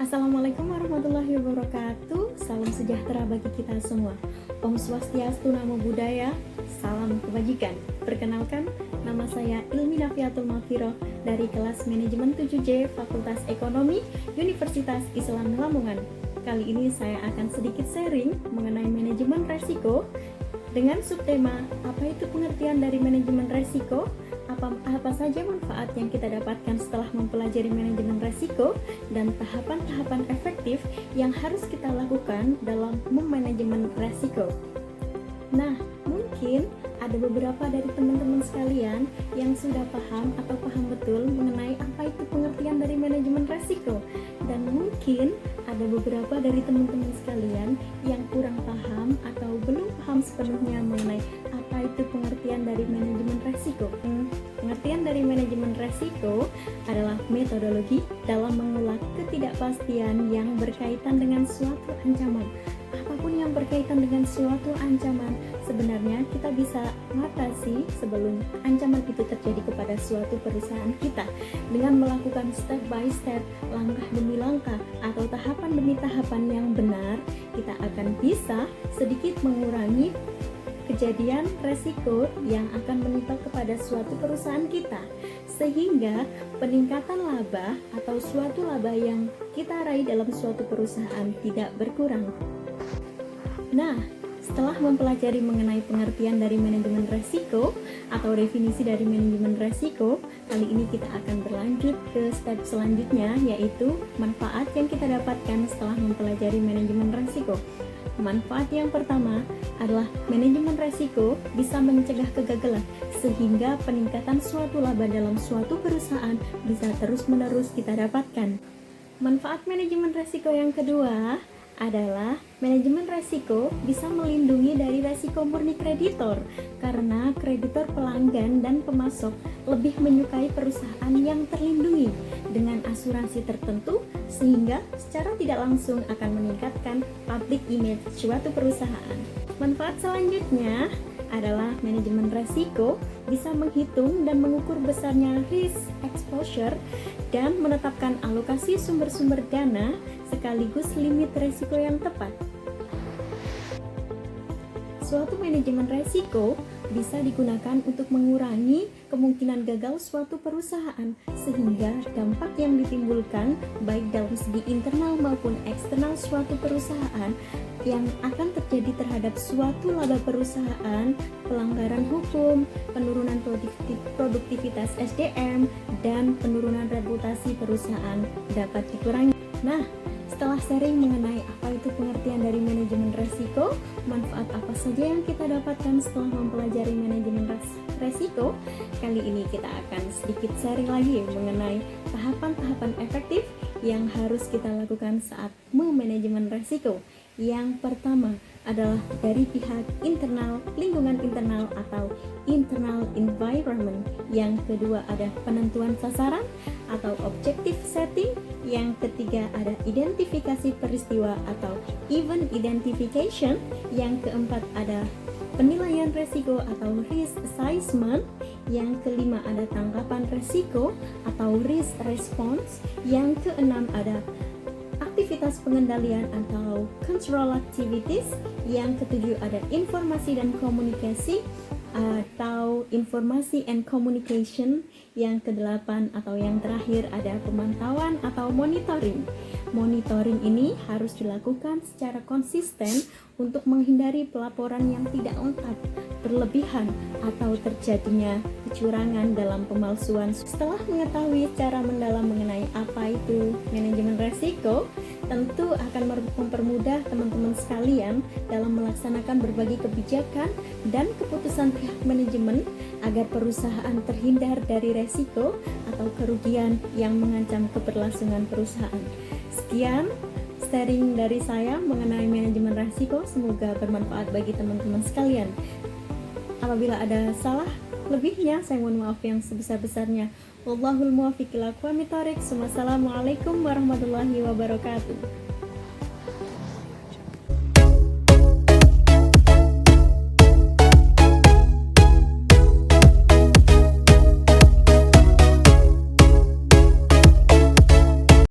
Assalamualaikum warahmatullahi wabarakatuh. Salam sejahtera bagi kita semua. Om Swastiastu, Namo Buddhaya, salam kebajikan. Perkenalkan, nama saya Ilmi Nafiatul Mafiroh dari kelas manajemen 7J Fakultas Ekonomi Universitas Islam Lamongan. Kali ini saya akan sedikit sharing mengenai manajemen resiko dengan subtema apa itu pengertian dari manajemen resiko, apa saja manfaat yang kita dapatkan setelah mempelajari manajemen resiko, dan tahapan-tahapan efektif yang harus kita lakukan dalam memanajemen resiko. Nah, mungkin ada beberapa dari teman-teman sekalian yang sudah paham atau paham betul mengenai apa itu pengertian dari manajemen resiko, dan mungkin ada beberapa dari teman-teman sekalian yang kurang paham atau belum paham sepenuhnya mengenai apa itu pengertian dari manajemen resiko. Pengertian dari manajemen resiko adalah metodologi dalam mengelak ketidakpastian yang berkaitan dengan suatu ancaman. Apapun yang berkaitan dengan suatu ancaman, sebenarnya kita bisa mengatasi sebelum ancaman itu terjadi kepada suatu perusahaan kita dengan melakukan step by step, langkah demi langkah, atau tahapan demi tahapan yang benar. Kita akan bisa sedikit mengurangi kejadian resiko yang akan menimpa kepada suatu perusahaan kita, sehingga peningkatan laba atau suatu laba yang kita raih dalam suatu perusahaan tidak berkurang. Nah, setelah mempelajari mengenai pengertian dari manajemen resiko atau definisi dari manajemen resiko, kali ini kita akan berlanjut ke step selanjutnya, yaitu manfaat yang kita dapatkan setelah mempelajari manajemen resiko. Manfaat yang pertama adalah manajemen resiko bisa mencegah kegagalan, sehingga peningkatan suatu laba dalam suatu perusahaan bisa terus-menerus kita dapatkan. Manfaat manajemen resiko yang kedua adalah manajemen resiko bisa melindungi dari resiko murni kreditor, karena kreditor, pelanggan, dan pemasok lebih menyukai perusahaan yang terlindungi dengan asuransi tertentu, sehingga secara tidak langsung akan meningkatkan public image suatu perusahaan. Manfaat selanjutnya adalah manajemen resiko bisa menghitung dan mengukur besarnya risk exposure dan menetapkan alokasi sumber-sumber dana sekaligus limit resiko yang tepat. Suatu manajemen resiko bisa digunakan untuk mengurangi kemungkinan gagal suatu perusahaan, sehingga dampak yang ditimbulkan baik dalam segi internal maupun eksternal suatu perusahaan yang akan terjadi terhadap suatu laba perusahaan, pelanggaran hukum, penurunan produktivitas SDM, dan penurunan reputasi perusahaan dapat dikurangi. Nah, setelah sharing mengenai apa itu pengertian dari manajemen resiko, manfaat apa saja yang kita dapatkan setelah mempelajari manajemen resiko, kali ini kita akan sedikit sharing lagi mengenai tahapan-tahapan efektif yang harus kita lakukan saat memanajemen resiko. Yang pertama adalah dari pihak internal, lingkungan internal atau internal environment. Yang kedua ada penentuan sasaran atau objective setting. Yang ketiga ada identifikasi peristiwa atau event identification. Yang keempat ada penilaian resiko atau risk assessment. Yang kelima ada tanggapan resiko atau risk response. Yang keenam ada aktivitas pengendalian atau control activities. Yang ketujuh ada informasi dan komunikasi atau informasi and communication. Yang kedelapan atau yang terakhir ada pemantauan atau monitoring. Monitoring ini harus dilakukan secara konsisten untuk menghindari pelaporan yang tidak lengkap, berlebihan, atau terjadinya kecurangan dalam pemalsuan. Setelah mengetahui secara mendalam mengenai apa itu manajemen resiko, tentu akan mempermudah teman-teman sekalian dalam melaksanakan berbagai kebijakan dan keputusan pihak manajemen agar perusahaan terhindar dari resiko atau kerugian yang mengancam keberlangsungan perusahaan. Sekian sharing dari saya mengenai manajemen resiko. Semoga bermanfaat bagi teman-teman sekalian. Apabila ada salah lebihnya, saya mohon maaf yang sebesar-besarnya. Wallahul muwaffiq ila aqwamit thoriq. Wassalamualaikum warahmatullahi wabarakatuh.